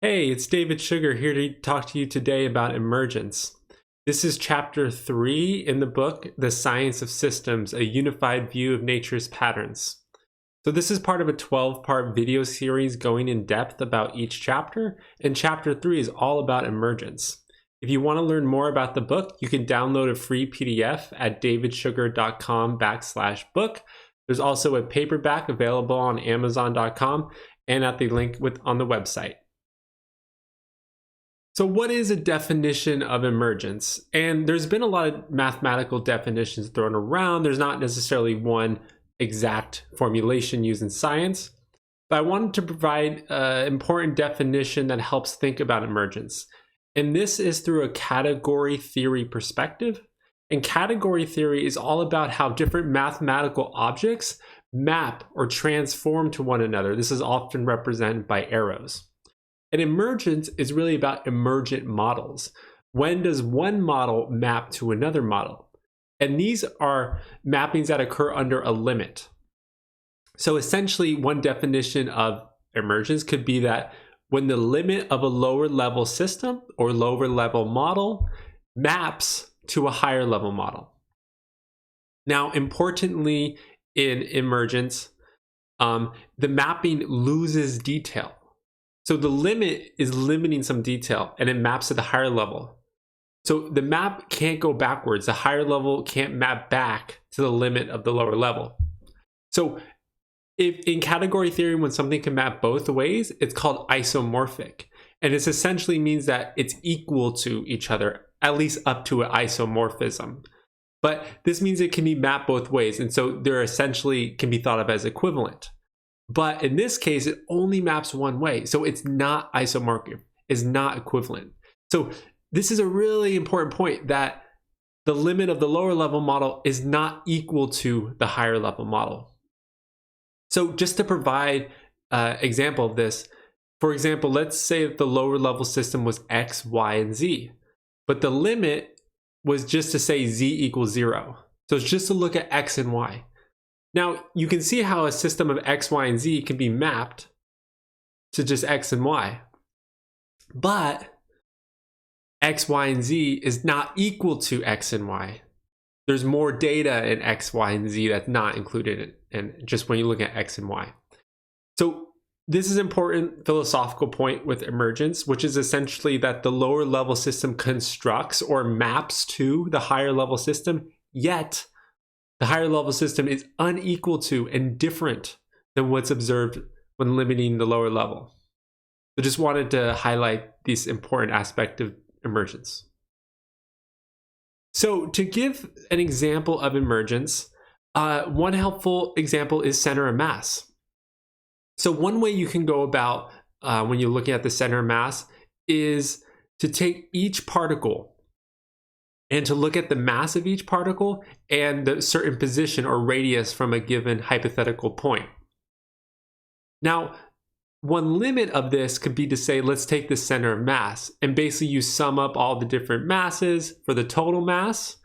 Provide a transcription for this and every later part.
Hey, it's David Sugar here to talk to you today about emergence. This is chapter 3 in the book, The Science of Systems, a Unified View of Nature's Patterns. So this is part of a 12-part video series going in depth about each chapter, and chapter 3 is all about emergence. If you want to learn more about the book, you can download a free PDF at davidsugar.com/book. There's also a paperback available on Amazon.com and at the link on the website. So what is a definition of emergence? And there's been a lot of mathematical definitions thrown around. There's not necessarily one exact formulation used in science, but I wanted to provide an important definition that helps think about emergence. And this is through a category theory perspective. And category theory is all about how different mathematical objects map or transform to one another. This is often represented by arrows. And emergence is really about emergent models. When does one model map to another model? And these are mappings that occur under a limit. So essentially, one definition of emergence could be that when the limit of a lower level system or lower level model maps to a higher level model. Now, importantly, in emergence, the mapping loses detail. So the limit is limiting some detail and it maps to the higher level. So the map can't go backwards. The higher level can't map back to the limit of the lower level. So if in category theory, when something can map both ways, it's called isomorphic. And it essentially means that it's equal to each other, at least up to an isomorphism. But this means it can be mapped both ways. And so they're essentially can be thought of as equivalent. But in this case, it only maps one way. So it's not isomorphic, it's not equivalent. So this is a really important point, that the limit of the lower level model is not equal to the higher level model. So just to provide an example of this, for example, let's say that the lower level system was X, Y, and Z, but the limit was just to say Z equals 0. So it's just to look at X and Y. Now, you can see how a system of X, Y, and Z can be mapped to just X and Y. But X, Y, and Z is not equal to X and Y. There's more data in X, Y, and Z that's not included in just when you look at X and Y. So this is an important philosophical point with emergence, which is essentially that the lower level system constructs or maps to the higher level system, yet the higher level system is unequal to and different than what's observed when limiting the lower level. So just wanted to highlight this important aspect of emergence. So to give an example of emergence, one helpful example is center of mass. So one way you can go about when you're looking at the center of mass is to take each particle and to look at the mass of each particle and the certain position or radius from a given hypothetical point. Now, one limit of this could be to say, let's take the center of mass, and basically you sum up all the different masses for the total mass,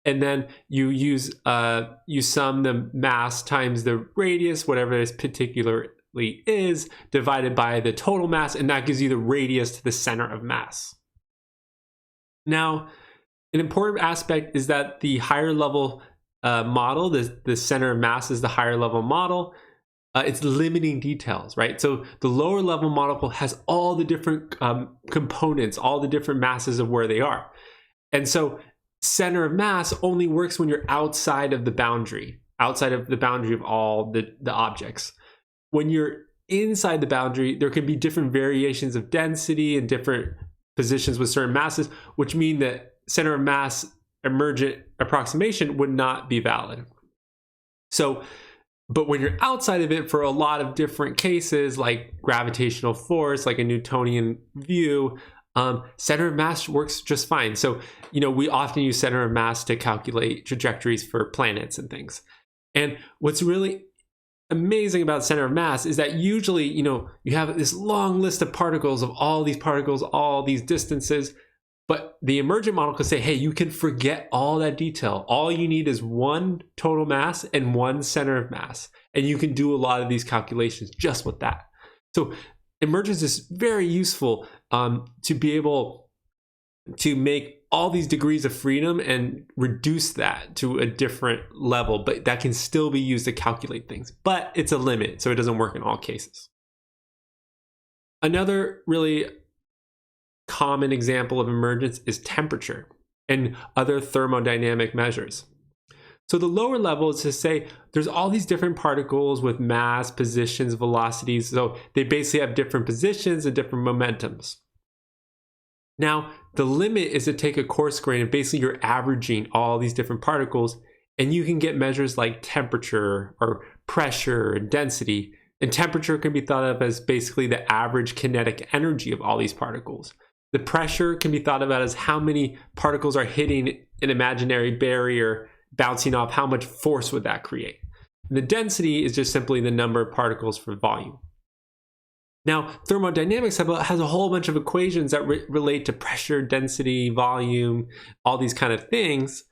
and then you sum the mass times the radius, whatever this particularly is, divided by the total mass, and that gives you the radius to the center of mass. Now, an important aspect is that the higher level model, the center of mass is the higher level model, it's limiting details, right? So the lower level model has all the different components, all the different masses of where they are. And so center of mass only works when you're outside of the boundary of all the objects. When you're inside the boundary, there can be different variations of density and different positions with certain masses, which mean that center of mass emergent approximation would not be valid. So, but when you're outside of it, for a lot of different cases, like gravitational force, like a Newtonian view, center of mass works just fine. So, we often use center of mass to calculate trajectories for planets and things. And what's really amazing about center of mass is that usually, you have this long list of particles, all these distances. But the emergent model could say, hey, you can forget all that detail. All you need is one total mass and one center of mass. And you can do a lot of these calculations just with that. So emergence is very useful to be able to make all these degrees of freedom and reduce that to a different level, but that can still be used to calculate things. But it's a limit, so it doesn't work in all cases. Another really common example of emergence is temperature and other thermodynamic measures. So the lower level is to say there's all these different particles with mass, positions, velocities. So they basically have different positions and different momentums. Now, the limit is to take a coarse grain and basically you're averaging all these different particles, and you can get measures like temperature or pressure and density. And temperature can be thought of as basically the average kinetic energy of all these particles. The pressure can be thought about as how many particles are hitting an imaginary barrier, bouncing off, how much force would that create. And the density is just simply the number of particles for volume. Now, thermodynamics has a whole bunch of equations that relate to pressure, density, volume, all these kind of things,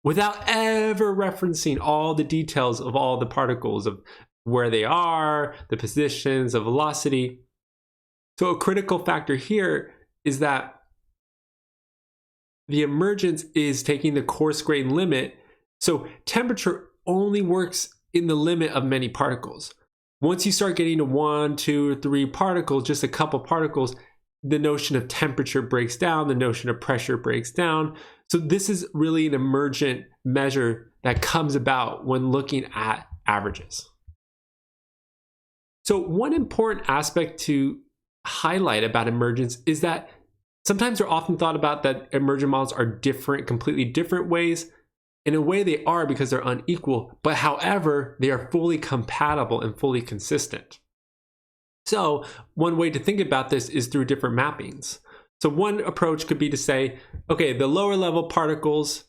without ever referencing all the details of all the particles, of where they are, the positions, the velocity. So a critical factor here is that the emergence is taking the coarse grain limit. So temperature only works in the limit of many particles. Once you start getting to 1, 2, or 3 particles, just a couple particles, the notion of temperature breaks down, the notion of pressure breaks down. So this is really an emergent measure that comes about when looking at averages. So one important aspect to highlight about emergence is that sometimes they're often thought about that emergent models are different, completely different ways. In a way they are because they're unequal, but however, they are fully compatible and fully consistent. So one way to think about this is through different mappings. So one approach could be to say, okay, the lower level particles,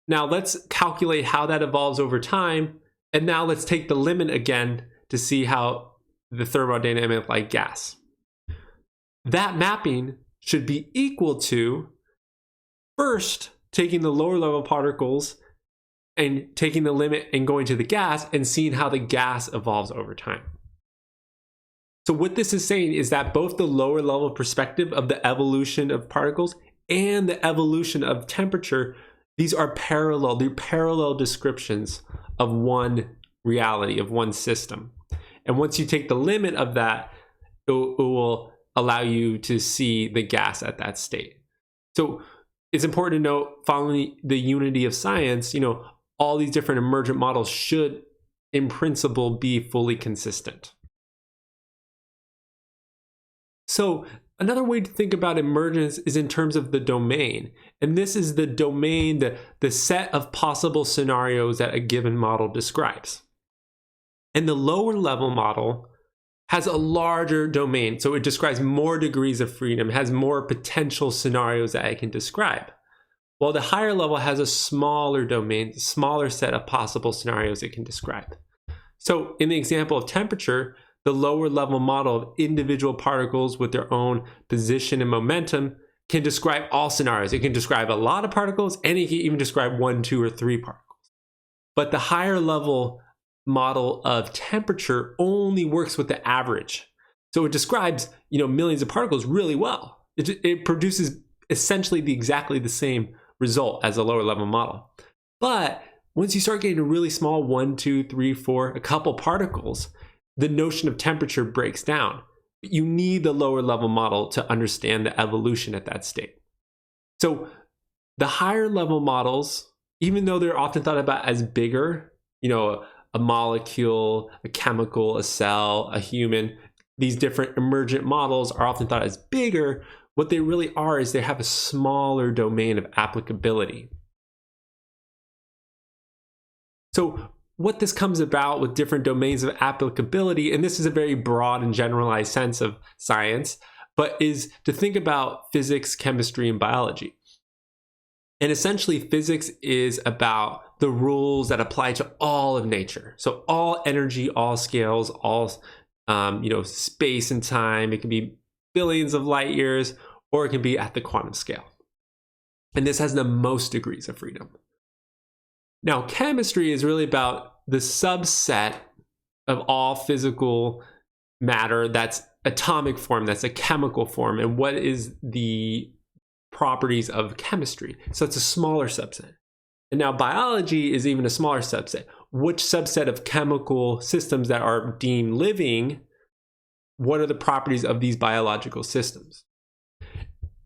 now let's calculate how that evolves over time. And now let's take the limit again to see how the thermodynamic like gas. That mapping should be equal to first taking the lower level particles and taking the limit and going to the gas and seeing how the gas evolves over time. So what this is saying is that both the lower level perspective of the evolution of particles and the evolution of temperature, these are parallel. They're parallel descriptions of one reality, of one system. And once you take the limit of that, it will allow you to see the gas at that state. So it's important to note, following the unity of science, all these different emergent models should, in principle, be fully consistent. So another way to think about emergence is in terms of the domain. And this is the domain, the set of possible scenarios that a given model describes. And the lower level model has a larger domain. So it describes more degrees of freedom, has more potential scenarios that it can describe. While the higher level has a smaller domain, smaller set of possible scenarios it can describe. So in the example of temperature, the lower level model of individual particles with their own position and momentum can describe all scenarios. It can describe a lot of particles, and it can even describe 1, 2, or 3 particles. But the higher level model of temperature only works with the average. So it describes, millions of particles really well. It produces essentially exactly the same result as a lower level model. But once you start getting a really small 1, 2, 3, 4, a couple particles, the notion of temperature breaks down. You need the lower level model to understand the evolution at that state. So the higher level models, even though they're often thought about as bigger, a molecule, a chemical, a cell, a human, these different emergent models are often thought as bigger. What they really are is they have a smaller domain of applicability. So what this comes about with different domains of applicability, and this is a very broad and generalized sense of science, but is to think about physics, chemistry, and biology. And essentially, physics is about the rules that apply to all of nature. So all energy, all scales, all space and time. It can be billions of light years, or it can be at the quantum scale. And this has the most degrees of freedom. Now, chemistry is really about the subset of all physical matter that's atomic form, that's a chemical form, and what is the properties of chemistry. So it's a smaller subset. And now biology is even a smaller subset. Which subset of chemical systems that are deemed living, what are the properties of these biological systems?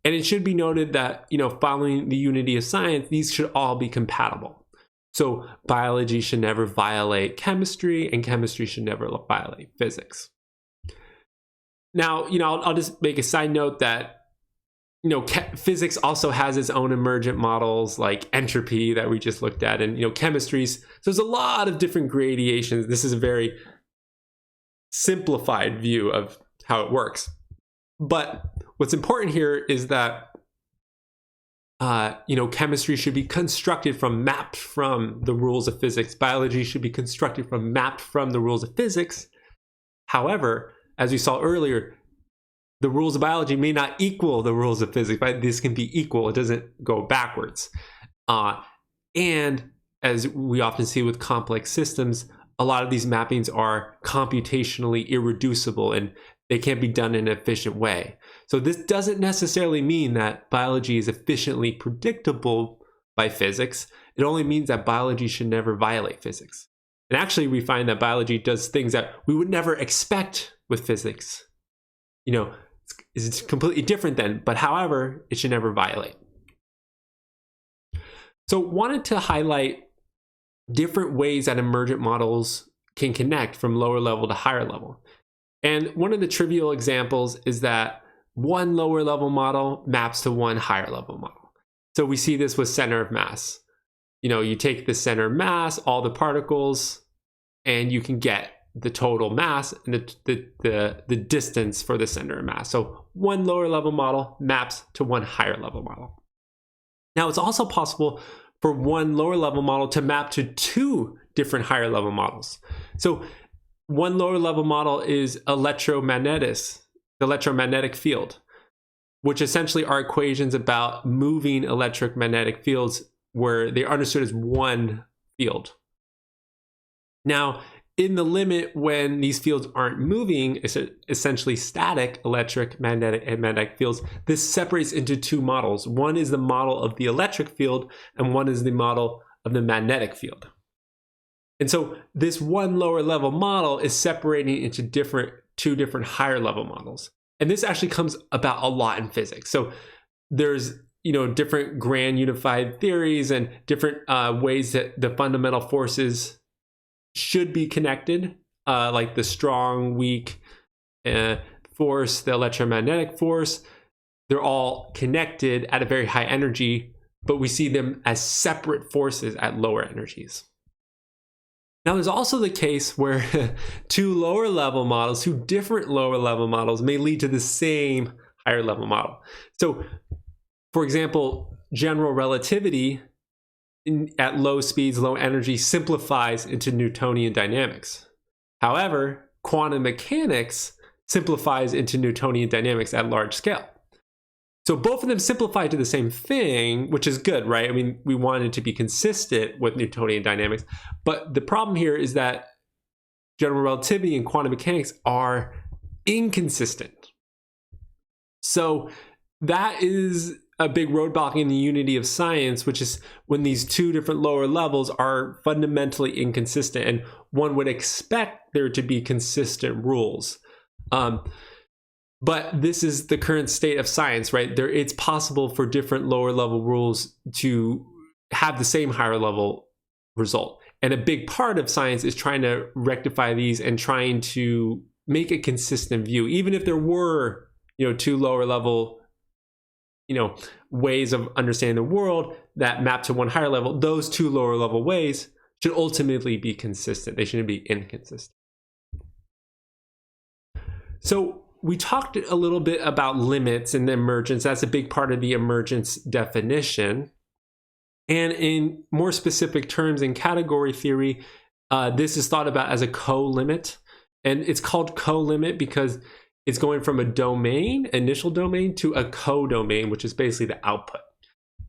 And it should be noted that, following the unity of science, these should all be compatible. So biology should never violate chemistry, and chemistry should never violate physics. Now, I'll just make a side note that, physics also has its own emergent models like entropy that we just looked at, and, chemistries. So there's a lot of different gradations. This is a very simplified view of how it works. But what's important here is that, chemistry should be constructed from, mapped from the rules of physics. Biology should be constructed from, mapped from the rules of physics. However, as we saw earlier, the rules of biology may not equal the rules of physics, but this can be equal. It doesn't go backwards. And as we often see with complex systems, a lot of these mappings are computationally irreducible and they can't be done in an efficient way. So this doesn't necessarily mean that biology is efficiently predictable by physics. It only means that biology should never violate physics. And actually, we find that biology does things that we would never expect with physics. It's completely different then, but however, it should never violate. So wanted to highlight different ways that emergent models can connect from lower level to higher level. And one of the trivial examples is that one lower level model maps to one higher level model. So we see this with center of mass. You take the center of mass, all the particles, and you can get the total mass and the distance for the center of mass. So one lower level model maps to one higher level model. Now it's also possible for one lower level model to map to two different higher level models. So one lower level model is the electromagnetic field, which essentially are equations about moving electromagnetic fields where they are understood as one field. Now, in the limit, when these fields aren't moving, it's essentially static electromagnetic and magnetic fields, this separates into two models. One is the model of the electric field, and one is the model of the magnetic field. And so this one lower level model is separating into two different higher level models. And this actually comes about a lot in physics. So there's different grand unified theories and different ways that the fundamental forces should be connected, like the strong, weak force, the electromagnetic force. They're all connected at a very high energy, but we see them as separate forces at lower energies. Now, there's also the case where two different lower level models may lead to the same higher level model. So, for example, general relativity at low speeds, low energy simplifies into Newtonian dynamics. However, quantum mechanics simplifies into Newtonian dynamics at large scale. So both of them simplify to the same thing, which is good, right? I mean, we wanted to be consistent with Newtonian dynamics, but the problem here is that general relativity and quantum mechanics are inconsistent. So that is a big roadblock in the unity of science, which is when these two different lower levels are fundamentally inconsistent, and one would expect there to be consistent rules. But this is the current state of science, right? It's possible for different lower level rules to have the same higher level result. And a big part of science is trying to rectify these and trying to make a consistent view. Even if there were, two lower level, ways of understanding the world that map to one higher level, those two lower level ways should ultimately be consistent. They shouldn't be inconsistent. So we talked a little bit about limits and emergence. That's a big part of the emergence definition. And in more specific terms, in category theory, this is thought about as a co-limit. And it's called co-limit because it's going from a domain, initial domain, to a co-domain, which is basically the output.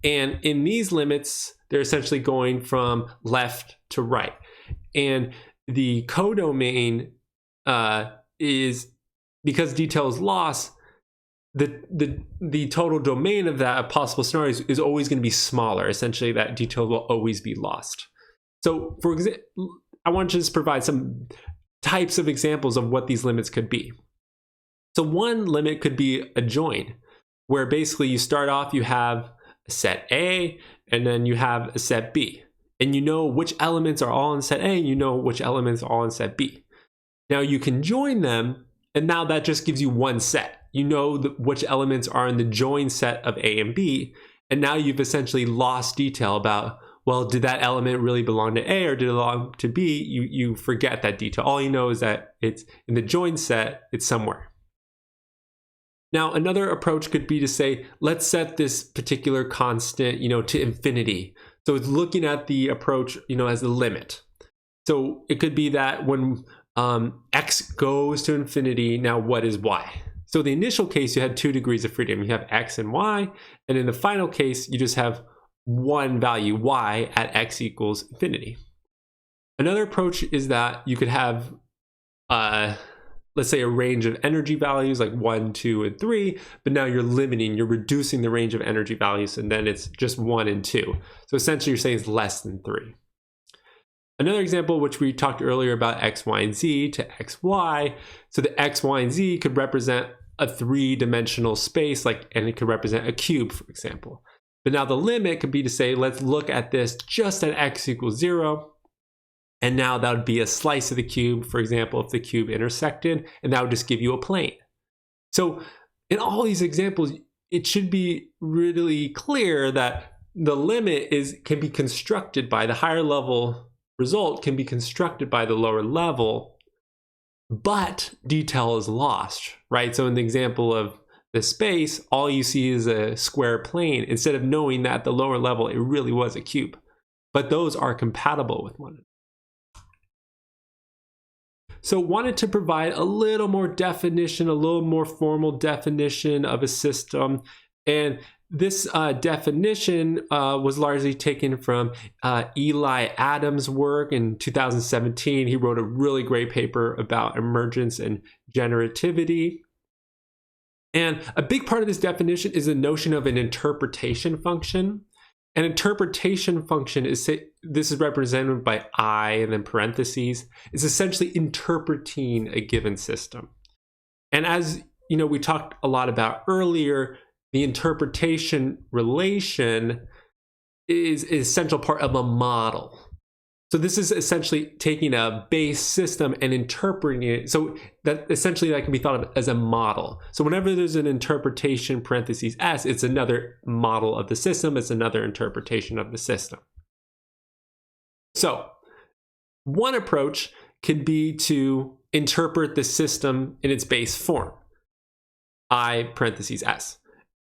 And in these limits, they're essentially going from left to right. And the co-domain is because detail is lost, the total domain of that possible scenario is always going to be smaller. Essentially, that detail will always be lost. So, for example, I want to just provide some types of examples of what these limits could be. So one limit could be a join, where basically you start off, you have a set A, and then you have a set B. And you know which elements are all in set A, and you know which elements are all in set B. Now you can join them, and now that just gives you one set. You know which elements are in the join set of A and B, and now you've essentially lost detail about, well, did that element really belong to A or did it belong to B? You forget that detail. All you know is that it's in the join set, it's somewhere. Now, another approach could be to say, let's set this particular constant, to infinity. So it's looking at the approach, as a limit. So it could be that when x goes to infinity, now what is y? So the initial case, you had 2 degrees of freedom. You have x and y. And in the final case, you just have one value, y, at x equals infinity. Another approach is that you could have, let's say, a range of energy values like 1, 2, and 3, but now you're reducing the range of energy values, and then it's just 1 and 2. So essentially you're saying it's less than 3. Another example, which we talked earlier about x, y, and z to x, y. So the x, y, and z could represent a 3-dimensional space, and it could represent a cube, for example. But now the limit could be to say, let's look at this just at x equals 0. And now that would be a slice of the cube, for example, if the cube intersected, and that would just give you a plane. So in all these examples, it should be really clear that the limit can be constructed by the higher level result can be constructed by the lower level, but detail is lost, right? So in the example of the space, all you see is a square plane instead of knowing that at the lower level, it really was a cube. But those are compatible with one another. So wanted to provide a little more definition, a little more formal definition of a system. And this definition was largely taken from Eli Adams' work in 2017. He wrote a really great paper about emergence and generativity. And a big part of this definition is the notion of an interpretation function. An interpretation function this is represented by I and then parentheses. It's essentially interpreting a given system. And as we talked a lot about earlier, the interpretation relation is an essential part of a model. So this is essentially taking a base system and interpreting it. So that essentially that can be thought of as a model. So whenever there's an interpretation parentheses S, it's another model of the system. It's another interpretation of the system. So one approach could be to interpret the system in its base form, I parentheses S.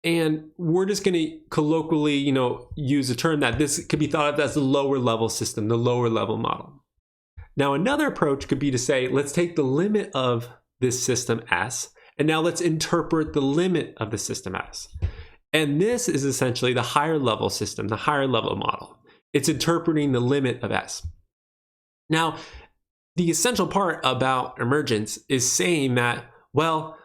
And we're just going to colloquially, use a term that this could be thought of as the lower level system, the lower level model. Now, another approach could be to say, let's take the limit of this system S, and now let's interpret the limit of the system S. And this is essentially the higher level system, the higher level model. It's interpreting the limit of S. Now, the essential part about emergence is saying that, well,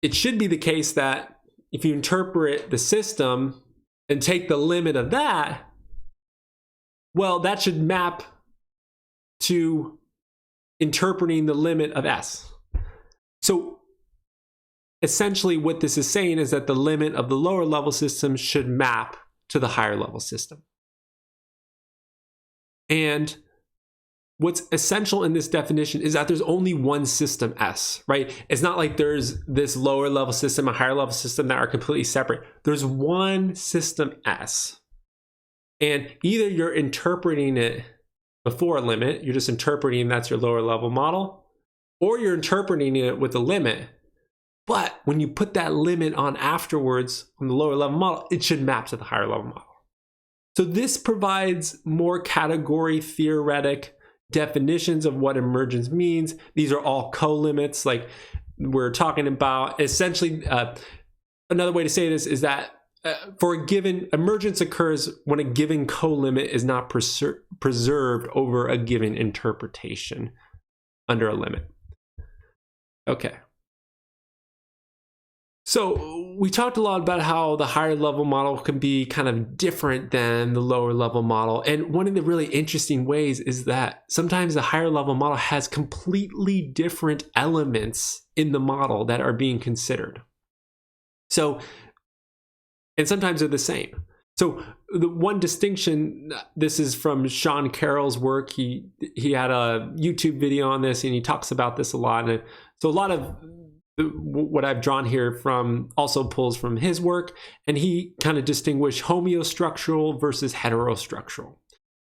it should be the case that if you interpret the system and take the limit of that, well, that should map to interpreting the limit of S. So essentially what this is saying is that the limit of the lower level system should map to the higher level system. And what's essential in this definition is that there's only one system S, right? It's not like there's this lower level system, a higher level system that are completely separate. There's one system S. And either you're interpreting it before a limit, you're just interpreting that's your lower level model, or you're interpreting it with a limit. But when you put that limit on afterwards on the lower level model, it should map to the higher level model. So this provides more category theoretic definitions of what emergence means. These are all co-limits like we're talking about. Essentially, another way to say this is that for a given, emergence occurs when a given co-limit is not preserved over a given interpretation under a limit. Okay. So we talked a lot about how the higher level model can be kind of different than the lower level model. And one of the really interesting ways is that sometimes the higher level model has completely different elements in the model that are being considered. So, and sometimes they're the same. So the one distinction, this is from Sean Carroll's work. He had a YouTube video on this and he talks about this a lot. And so a lot of what I've drawn here from also pulls from his work, and he kind of distinguished homeostructural versus heterostructural.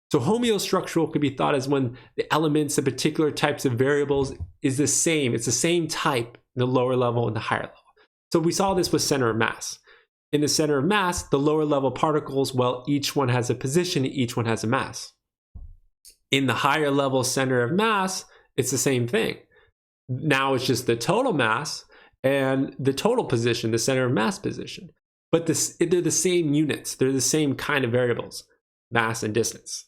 So homeostructural could be thought as when the elements of particular types of variables is the same. It's the same type in the lower level and the higher level. So we saw this with center of mass. In the center of mass, the lower level particles, well, each one has a position, each one has a mass. In the higher level center of mass, it's the same thing. Now it's just the total mass and the total position, the center of mass position. But they're the same units. They're the same kind of variables, mass and distance.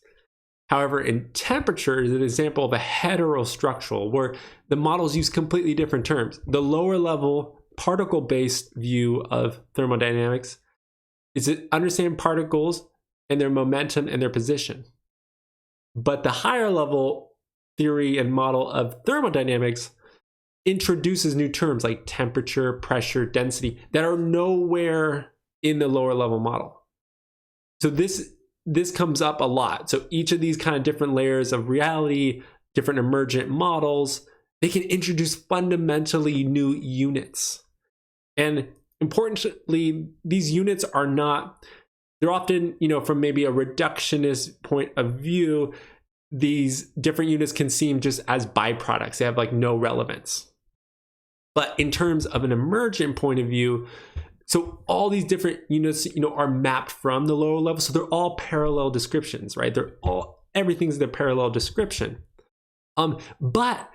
However, in temperature is an example of a heterostructural where the models use completely different terms. The lower level particle-based view of thermodynamics is to understand particles and their momentum and their position. But the higher level theory and model of thermodynamics introduces new terms like temperature, pressure, density that are nowhere in the lower level model. So this comes up a lot. So each of these kind of different layers of reality, different emergent models, they can introduce fundamentally new units. And importantly, these units are not, they're often, from maybe a reductionist point of view, these different units can seem just as byproducts. They have like no relevance. But in terms of an emergent point of view, so all these different units, are mapped from the lower level. So they're all parallel descriptions, right? Everything's the parallel description. But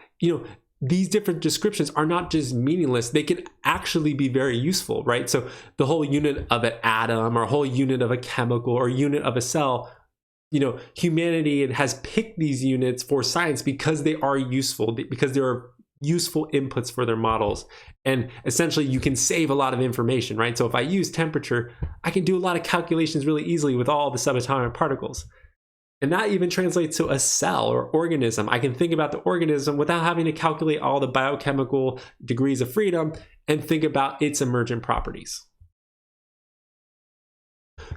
these different descriptions are not just meaningless. They can actually be very useful, right? So the whole unit of an atom or a whole unit of a chemical or unit of a cell, humanity has picked these units for science because they are useful, because they are useful inputs for their models. And essentially you can save a lot of information, right? So if I use temperature, I can do a lot of calculations really easily with all the subatomic particles. And that even translates to a cell or organism. I can think about the organism without having to calculate all the biochemical degrees of freedom and think about its emergent properties.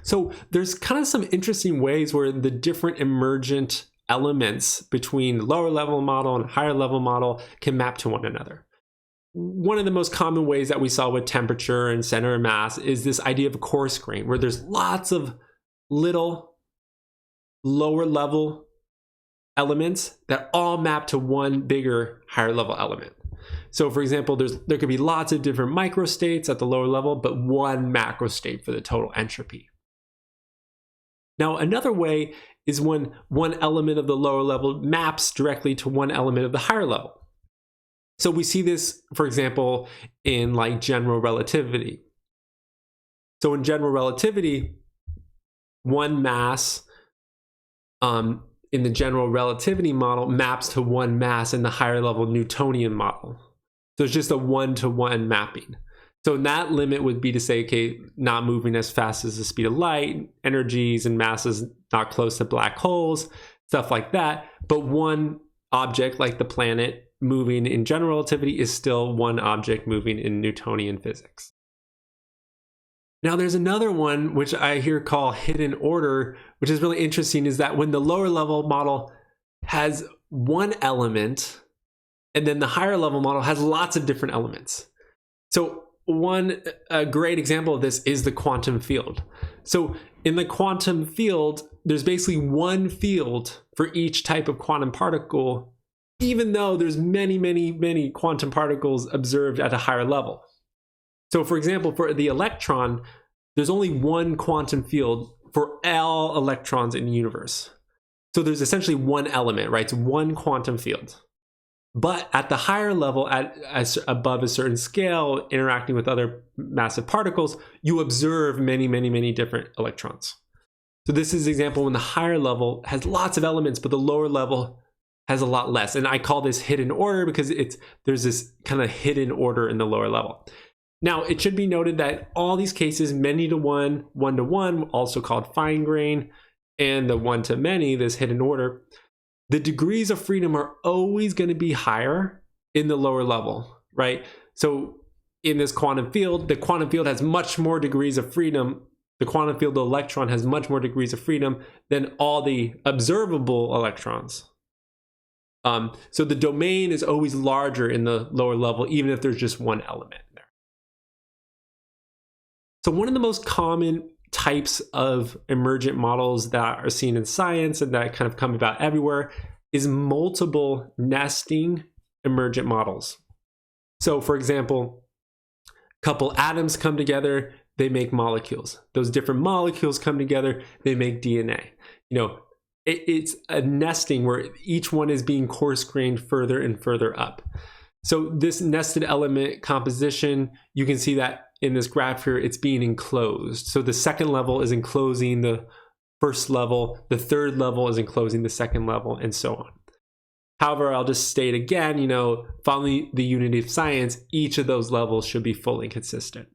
So there's kind of some interesting ways where the different emergent elements between lower level model and higher level model can map to one another. One of the most common ways that we saw with temperature and center of mass is this idea of a coarse grain, where there's lots of little lower level elements that all map to one bigger higher level element. So for example, there could be lots of different microstates at the lower level, but one macro state for the total entropy. Now, another way is when one element of the lower level maps directly to one element of the higher level. So we see this, for example, in like general relativity. So in general relativity, one mass in the general relativity model maps to one mass in the higher level Newtonian model. So it's just a one-to-one mapping. So that limit would be to say, okay, not moving as fast as the speed of light, energies and masses not close to black holes, stuff like that. But one object like the planet moving in general relativity is still one object moving in Newtonian physics. Now there's another one which I here call hidden order, which is really interesting, is that when the lower level model has one element and then the higher level model has lots of different elements. So a great example of this is the quantum field. So in the quantum field, there's basically one field for each type of quantum particle, even though there's many, many, many quantum particles observed at a higher level. So for example, for the electron, there's only one quantum field for all electrons in the universe. So there's essentially one element, right? It's one quantum field. But at the higher level, above a certain scale, interacting with other massive particles, you observe many, many, many different electrons. So this is an example when the higher level has lots of elements, but the lower level has a lot less. And I call this hidden order because there's this kind of hidden order in the lower level. Now, it should be noted that all these cases, many to one, one to one, also called fine grain, and the one to many, this hidden order, the degrees of freedom are always going to be higher in the lower level, right? So in this quantum field, the quantum field has much more degrees of freedom. The quantum field, the electron, has much more degrees of freedom than all the observable electrons. So the domain is always larger in the lower level, even if there's just one element there. So one of the most common types of emergent models that are seen in science and that kind of come about everywhere is multiple nesting emergent models. So for example, a couple atoms come together, they make molecules. Those different molecules come together, they make DNA. It's a nesting where each one is being coarse-grained further and further up. So this nested element composition, you can see that in this graph here, it's being enclosed. So the second level is enclosing the first level, the third level is enclosing the second level, and so on. However, I'll just state again, following the unity of science, each of those levels should be fully consistent.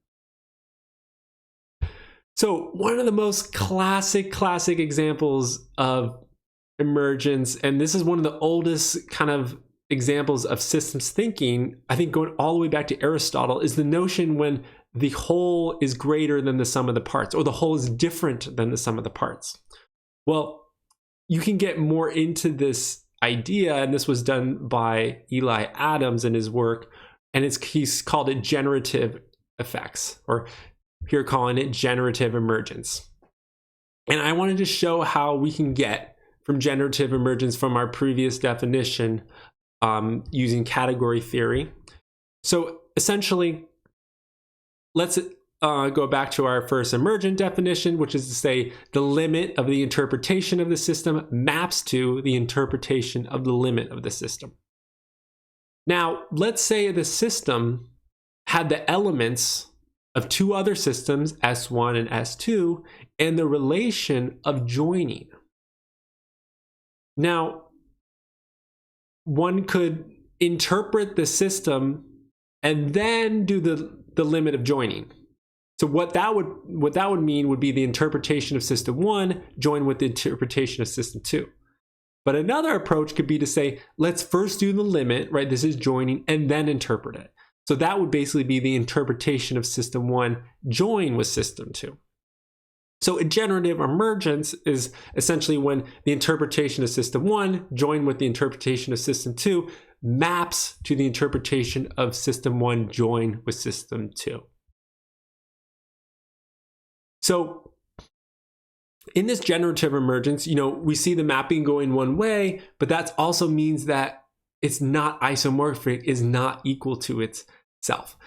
So one of the most classic examples of emergence, and this is one of the oldest kind of examples of systems thinking, I think going all the way back to Aristotle, is the notion when the whole is greater than the sum of the parts, or the whole is different than the sum of the parts. Well, you can get more into this idea, and this was done by Eli Adams in his work, and he's called it generative effects, or here calling it generative emergence. And I wanted to show how we can get from generative emergence from our previous definition using category theory. So essentially, let's go back to our first emergent definition, which is to say the limit of the interpretation of the system maps to the interpretation of the limit of the system. Now, let's say the system had the elements of two other systems, S1 and S2, and the relation of joining. Now, one could interpret the system and then do the limit of joining. So what that would mean would be the interpretation of system 1 joined with the interpretation of system 2. But another approach could be to say, let's first do the limit, right? This is joining, and then interpret it. So that would basically be the interpretation of system 1 joined with system 2. So a generative emergence is essentially when the interpretation of system 1 joined with the interpretation of system 2 maps to the interpretation of system 1 joined with system 2. So in this generative emergence, we see the mapping going one way, but that also means that it's not isomorphic, is not equal to itself,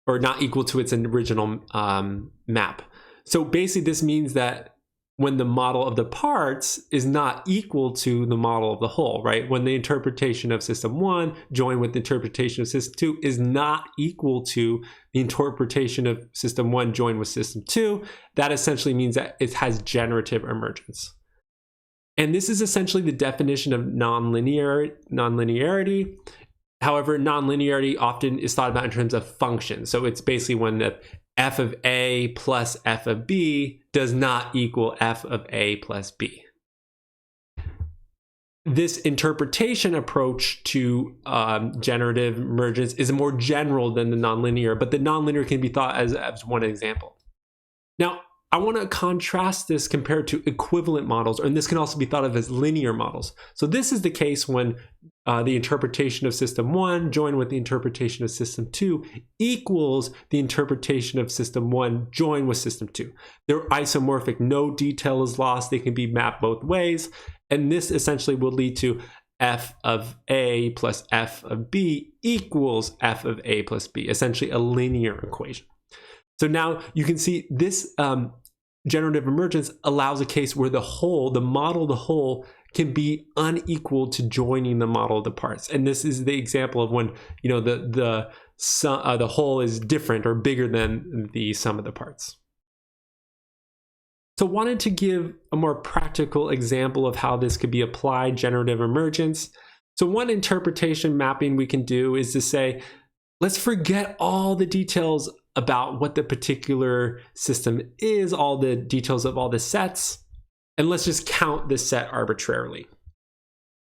or not equal to its original map. So basically this means that when the model of the parts is not equal to the model of the whole, right? When the interpretation of system 1 joined with the interpretation of system 2 is not equal to the interpretation of system 1 joined with system 2, that essentially means that it has generative emergence. And this is essentially the definition of nonlinearity. However, nonlinearity often is thought about in terms of functions. So it's basically when the f of A plus f of B does not equal f of A plus B. This interpretation approach to generative emergence is more general than the nonlinear, but the nonlinear can be thought as one example. Now, I want to contrast this compared to equivalent models, and this can also be thought of as linear models. So this is the case when the interpretation of system 1 joined with the interpretation of system 2 equals the interpretation of system 1 joined with system 2. They're isomorphic, no detail is lost, they can be mapped both ways, and this essentially will lead to f of A plus f of B equals f of A plus B, essentially a linear equation. So now you can see this generative emergence allows a case where the whole, the model of the whole, can be unequal to joining the model of the parts. And this is the example of when the whole is different or bigger than the sum of the parts. So I wanted to give a more practical example of how this could be applied, generative emergence. So one interpretation mapping we can do is to say, let's forget all the details about what the particular system is, all the details of all the sets, and let's just count this set arbitrarily.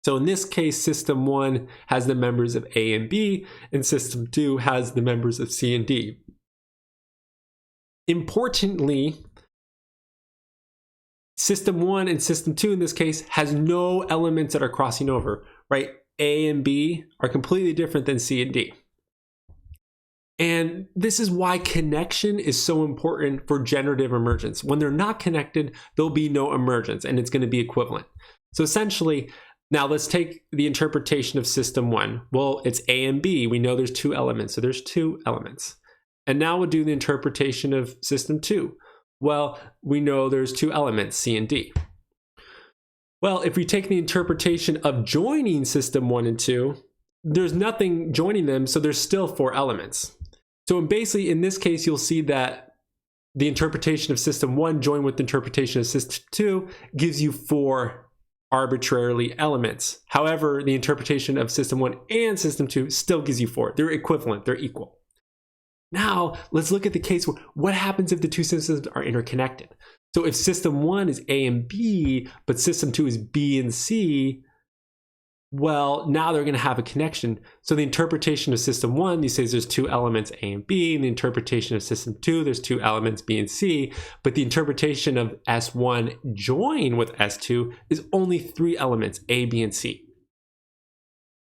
So in this case, system 1 has the members of A and B, and system 2 has the members of C and D. Importantly, system 1 and system 2 in this case has no elements that are crossing over, right? A and B are completely different than C and D. And this is why connection is so important for generative emergence. When they're not connected, there'll be no emergence, and it's going to be equivalent. So essentially, now let's take the interpretation of system 1. Well, it's A and B. We know there's 2 elements, so there's 2 elements. And now we'll do the interpretation of system 2. Well, we know there's 2 elements, C and D. Well, if we take the interpretation of joining system 1 and 2, there's nothing joining them, so there's still 4 elements. So basically, in this case, you'll see that the interpretation of system 1 joined with the interpretation of system 2 gives you 4 arbitrarily elements. However, the interpretation of system 1 and system 2 still gives you 4. They're equivalent, they're equal. Now, let's look at the case where what happens if the 2 systems are interconnected. So if system 1 is A and B, but system 2 is B and C, well, now they're going to have a connection. So the interpretation of system 1, you say there's 2 elements A and B, and the interpretation of system 2, there's 2 elements B and C, but the interpretation of S1 join with S2 is only 3 elements A, B, and C.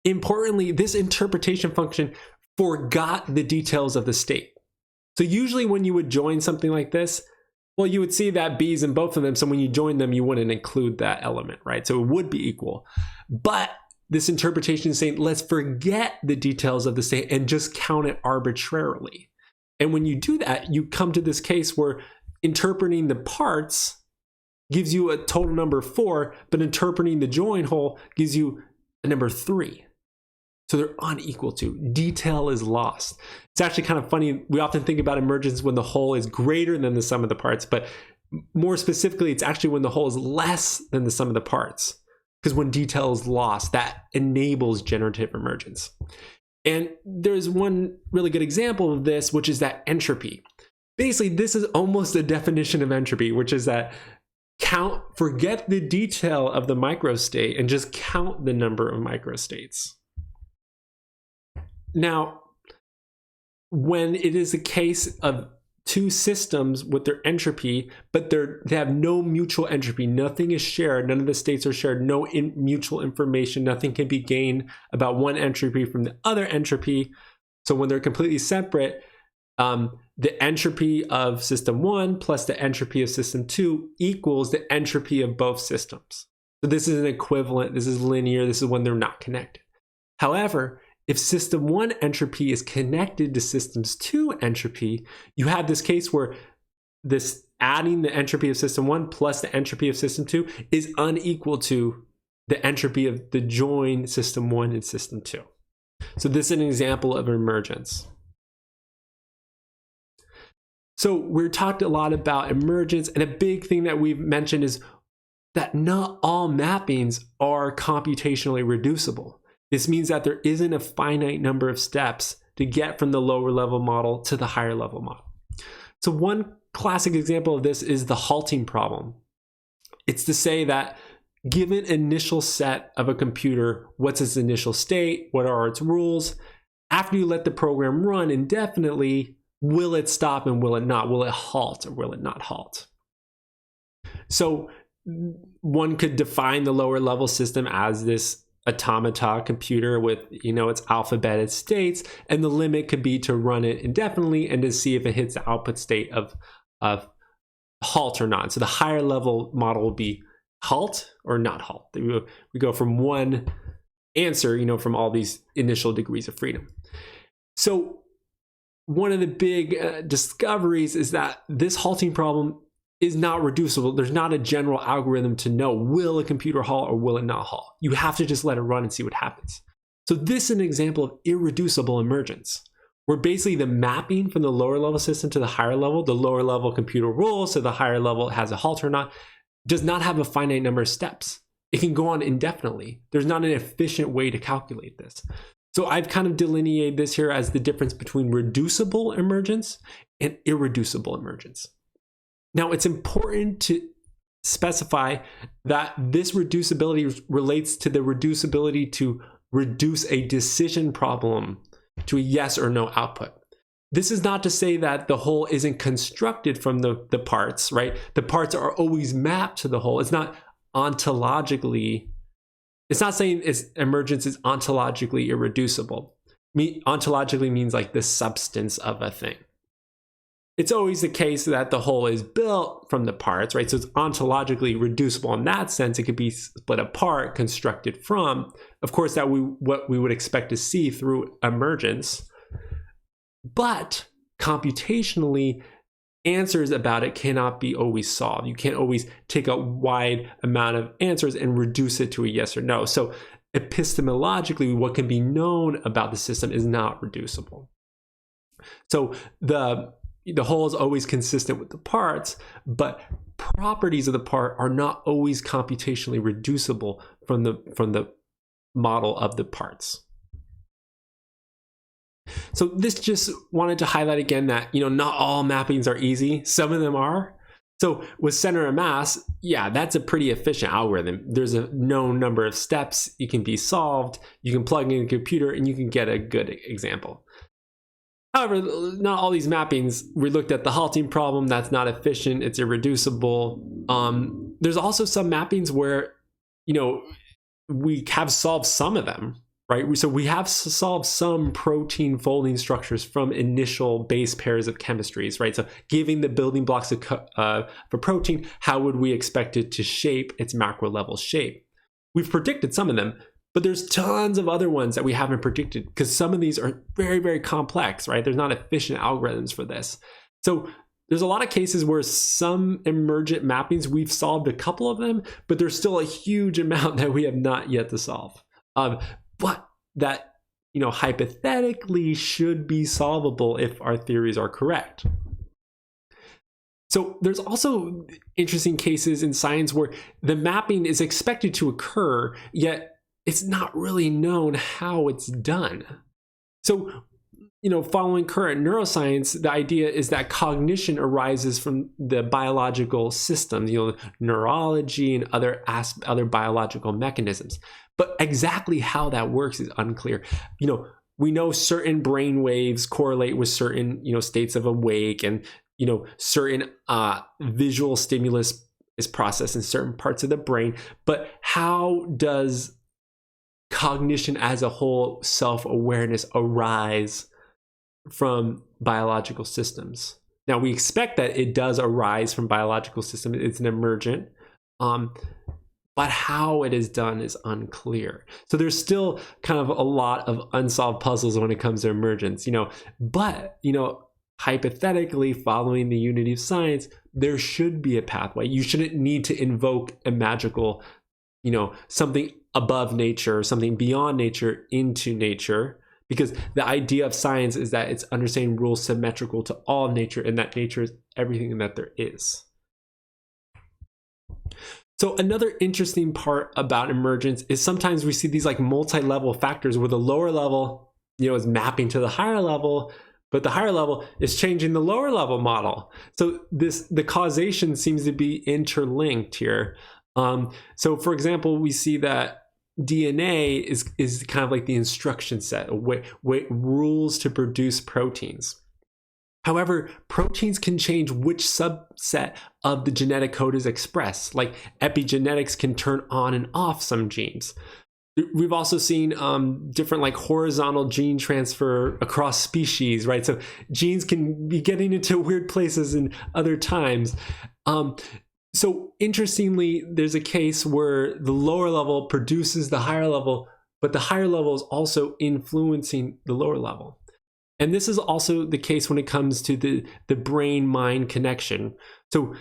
Importantly, this interpretation function forgot the details of the state. So usually when you would join something like this, well, you would see that B's in both of them, so when you join them, you wouldn't include that element, right? So it would be equal. But this interpretation is saying, let's forget the details of the state and just count it arbitrarily. And when you do that, you come to this case where interpreting the parts gives you a total number 4, but interpreting the join whole gives you a number 3. So they're unequal to. Detail is lost. It's actually kind of funny. We often think about emergence when the whole is greater than the sum of the parts, but more specifically, it's actually when the whole is less than the sum of the parts. Because when detail is lost, that enables generative emergence. And there's one really good example of this, which is that entropy. Basically, this is almost a definition of entropy, which is that forget the detail of the microstate and just count the number of microstates. Now, when it is a case of 2 systems with their entropy, but they have no mutual entropy, nothing is shared, none of the states are shared, no mutual information, nothing can be gained about one entropy from the other entropy. So when they're completely separate, the entropy of system 1 plus the entropy of system 2 equals the entropy of both systems. So this is an equivalent, this is linear, this is when they're not connected. However, if system 1 entropy is connected to systems 2 entropy, you have this case where this adding the entropy of system 1 plus the entropy of system 2 is unequal to the entropy of the joined system 1 and system 2. So this is an example of emergence. So we've talked a lot about emergence, and a big thing that we've mentioned is that not all mappings are computationally reducible. This means that there isn't a finite number of steps to get from the lower level model to the higher level model. So one classic example of this is the halting problem. It's to say that given initial set of a computer, what's its initial state, what are its rules, after you let the program run indefinitely, will it stop and will it not? Will it halt or will it not halt? So one could define the lower level system as this automata computer with, its alphabeted states, and the limit could be to run it indefinitely and to see if it hits the output state of halt or not. So the higher level model will be halt or not halt. We go from one answer, from all these initial degrees of freedom. So one of the big discoveries is that this halting problem is not reducible. There's not a general algorithm to know, will a computer halt or will it not halt? You have to just let it run and see what happens. So this is an example of irreducible emergence, where basically the mapping from the lower level system to the higher level, the lower level computer rules, so the higher level has a halt or not, does not have a finite number of steps. it can go on indefinitely. There's not an efficient way to calculate this. So I've kind of delineated this here as the difference between reducible emergence and irreducible emergence. Now, it's important to specify that this reducibility relates to the reducibility to reduce a decision problem to a yes or no output. This is not to say that the whole isn't constructed from the parts, right? The parts are always mapped to the whole. It's not ontologically, it's not saying emergence is ontologically irreducible. Ontologically means like the substance of a thing. It's always the case that the whole is built from the parts, right? So it's ontologically reducible in that sense. It could be split apart, constructed from. Of course, what we would expect to see through emergence. But computationally, answers about it cannot be always solved. You can't always take a wide amount of answers and reduce it to a yes or no. So epistemologically, what can be known about the system is not reducible. So the whole is always consistent with the parts, but properties of the part are not always computationally reducible from the model of the parts. So this just wanted to highlight again that, not all mappings are easy. Some of them are. So with center of mass, yeah, that's a pretty efficient algorithm. There's a known number of steps. It can be solved. You can plug in a computer and you can get a good example. However, not all these mappings, we looked at the halting problem, that's not efficient, it's irreducible. There's also some mappings where, we have solved some of them, right? So we have solved some protein folding structures from initial base pairs of chemistries, right? So giving the building blocks for protein, how would we expect it to shape its macro level shape? We've predicted some of them, but there's tons of other ones that we haven't predicted because some of these are very, very complex, right? There's not efficient algorithms for this. So there's a lot of cases where some emergent mappings, we've solved a couple of them, but there's still a huge amount that we have not yet to solve. But that, hypothetically should be solvable if our theories are correct. So there's also interesting cases in science where the mapping is expected to occur, yet it's not really known how it's done. So, following current neuroscience, the idea is that cognition arises from the biological systems, neurology and other biological mechanisms. But exactly how that works is unclear. We know certain brain waves correlate with certain, states of awake, and, certain visual stimulus is processed in certain parts of the brain. But how does cognition as a whole, self-awareness, arise from biological systems? Now, we expect that it does arise from biological systems. It's an emergent, but how it is done is unclear. So there's still kind of a lot of unsolved puzzles when it comes to emergence, but, hypothetically, following the unity of science, there should be a pathway. You shouldn't need to invoke a magical, something above nature, something beyond nature into nature, because the idea of science is that it's understanding rules symmetrical to all nature, and that nature is everything that there is. So another interesting part about emergence is sometimes we see these like multi-level factors where the lower level, is mapping to the higher level, but the higher level is changing the lower level model. So the causation seems to be interlinked here. So for example, we see that DNA is kind of like the instruction set, rules to produce proteins. However, proteins can change which subset of the genetic code is expressed. Like epigenetics can turn on and off some genes. We've also seen different like horizontal gene transfer across species, right? So genes can be getting into weird places in other times. So interestingly, there's a case where the lower level produces the higher level, but the higher level is also influencing the lower level. And this is also the case when it comes to the brain-mind connection. So,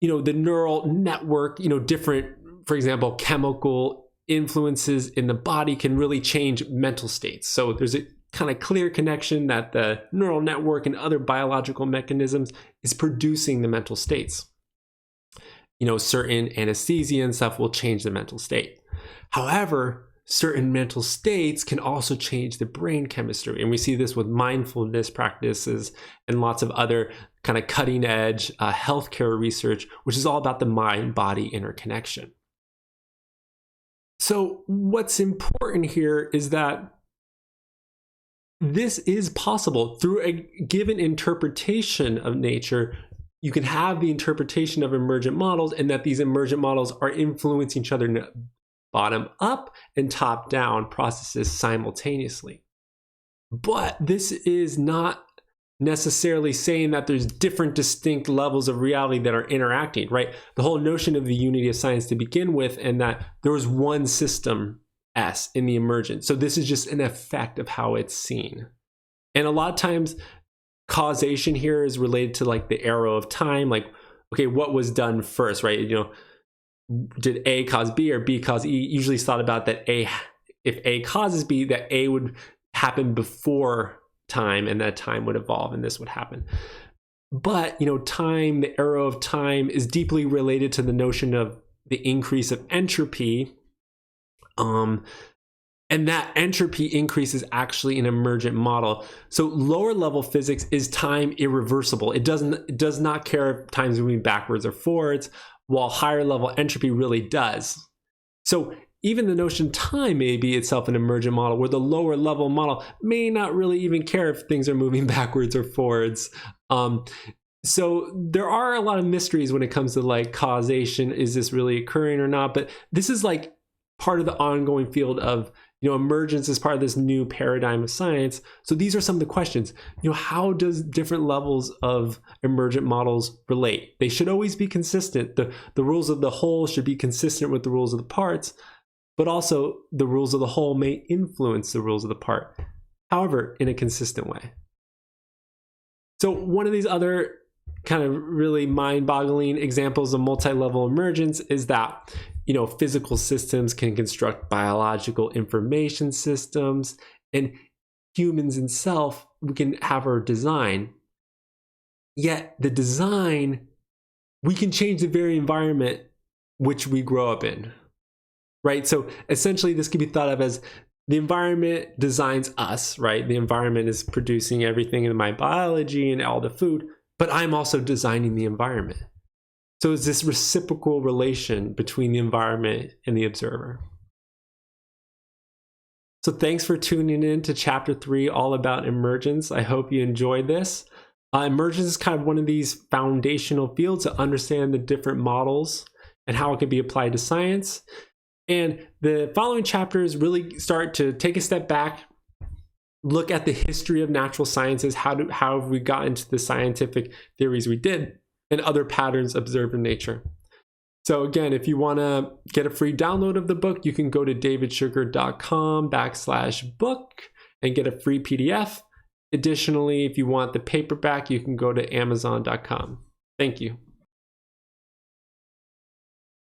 the neural network, different, for example, chemical influences in the body can really change mental states. So there's a kind of clear connection that the neural network and other biological mechanisms is producing the mental states. certain anesthesia and stuff will change the mental state. However, certain mental states can also change the brain chemistry. And we see this with mindfulness practices and lots of other kind of cutting edge healthcare research, which is all about the mind-body interconnection. So what's important here is that this is possible through a given interpretation of nature. You can have the interpretation of emergent models, and that these emergent models are influencing each other bottom up and top down processes simultaneously. But this is not necessarily saying that there's different distinct levels of reality that are interacting, right? The whole notion of the unity of science to begin with, and that there was one system S in the emergent. So this is just an effect of how it's seen. And a lot of times causation here is related to like the arrow of time, like, okay, what was done first, right? Did A cause B or B cause E? Usually it's thought about that if A causes B, that A would happen before time, and that time would evolve and this would happen. But time, the arrow of time, is deeply related to the notion of the increase of entropy. And that entropy increase is actually an emergent model. So lower level physics is time irreversible. It does not care if time's moving backwards or forwards, while higher level entropy really does. So even the notion time may be itself an emergent model, where the lower level model may not really even care if things are moving backwards or forwards. So there are a lot of mysteries when it comes to like causation. Is this really occurring or not? But this is like part of the ongoing field of emergence is part of this new paradigm of science. So these are some of the questions. How does different levels of emergent models relate? They should always be consistent. The rules of the whole should be consistent with the rules of the parts, but also the rules of the whole may influence the rules of the part, however, in a consistent way. So one of these other kind of really mind-boggling examples of multi-level emergence is that physical systems can construct biological information systems, and humans itself, we can have our design. Yet the design, we can change the very environment which we grow up in, right? So essentially this can be thought of as the environment designs us, right? The environment is producing everything in my biology and all the food, but I'm also designing the environment. So it's this reciprocal relation between the environment and the observer. So thanks for tuning in to Chapter 3, all about emergence. I hope you enjoyed this. Emergence is kind of one of these foundational fields to understand the different models and how it can be applied to science. And the following chapters really start to take a step back, look at the history of natural sciences, how have we gotten to the scientific theories we did, and other patterns observed in nature. So again, if you want to get a free download of the book, you can go to davidsugar.com/book and get a free PDF. Additionally, if you want the paperback, you can go to amazon.com. Thank you.